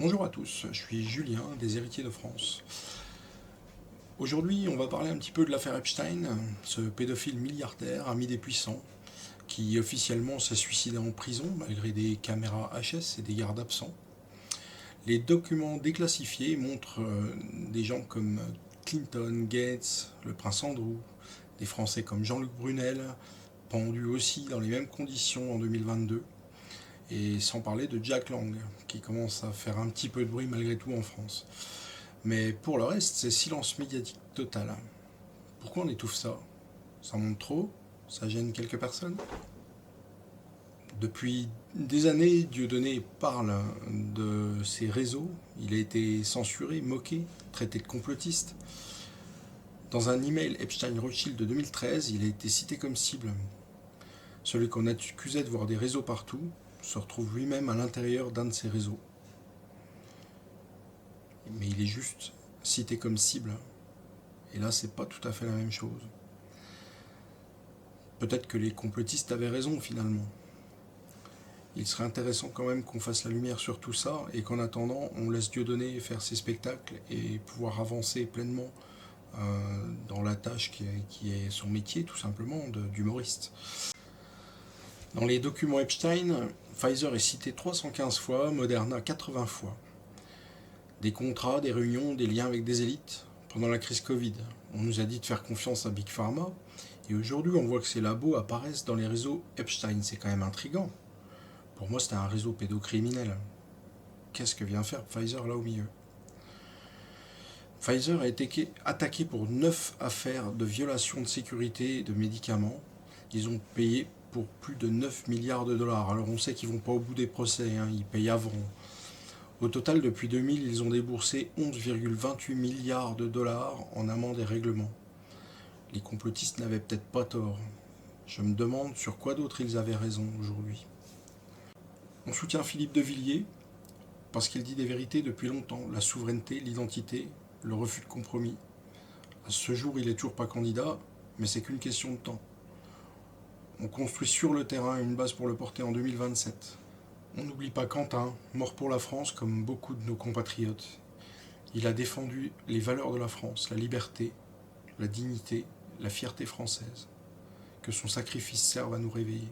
Bonjour à tous, je suis Julien des Héritiers de France. Aujourd'hui, on va parler un petit peu de l'affaire Epstein, ce pédophile milliardaire, ami des puissants, qui officiellement s'est suicidé en prison malgré des caméras HS et des gardes absents. Les documents déclassifiés montrent des gens comme Clinton, Gates, le prince Andrew, des Français comme Jean-Luc Brunel, pendus aussi dans les mêmes conditions en 2022. Et sans parler de Jack Lang, qui commence à faire un petit peu de bruit malgré tout en France. Mais pour le reste, c'est silence médiatique total. Pourquoi on étouffe ça? Ça monte trop? Ça gêne quelques personnes? Depuis des années, Dieudonné parle de ses réseaux. Il a été censuré, moqué, traité de complotiste. Dans un email Epstein-Rothschild de 2013, il a été cité comme cible. Celui qu'on accusait de voir des réseaux partout se retrouve lui-même à l'intérieur d'un de ces réseaux. Mais il est juste cité comme cible. Et là, c'est pas tout à fait la même chose. Peut-être que les complotistes avaient raison finalement. Il serait intéressant quand même qu'on fasse la lumière sur tout ça et qu'en attendant, on laisse Dieudonné faire ses spectacles et pouvoir avancer pleinement dans la tâche qui est son métier, tout simplement, d'humoriste. Dans les documents Epstein, Pfizer est cité 315 fois, Moderna 80 fois. Des contrats, des réunions, des liens avec des élites. Pendant la crise Covid, on nous a dit de faire confiance à Big Pharma, et aujourd'hui on voit que ces labos apparaissent dans les réseaux Epstein. C'est quand même intriguant. Pour moi, c'était un réseau pédocriminel. Qu'est-ce que vient faire Pfizer là au milieu? Pfizer a été attaqué pour 9 affaires de violation de sécurité de médicaments. Ils ont payé pour plus de 9 milliards de dollars. Alors on sait qu'ils vont pas au bout des procès, hein, ils payent avant. Au total, depuis 2000, ils ont déboursé 11,28 milliards de dollars en amendes et règlements. Les complotistes n'avaient peut-être pas tort. Je me demande sur quoi d'autre ils avaient raison aujourd'hui. On soutient Philippe de Villiers parce qu'il dit des vérités depuis longtemps. La souveraineté, l'identité, le refus de compromis. À ce jour, il n'est toujours pas candidat, mais c'est qu'une question de temps. On construit sur le terrain une base pour le porter en 2027. On n'oublie pas Quentin, mort pour la France comme beaucoup de nos compatriotes. Il a défendu les valeurs de la France, la liberté, la dignité, la fierté française. Que son sacrifice serve à nous réveiller.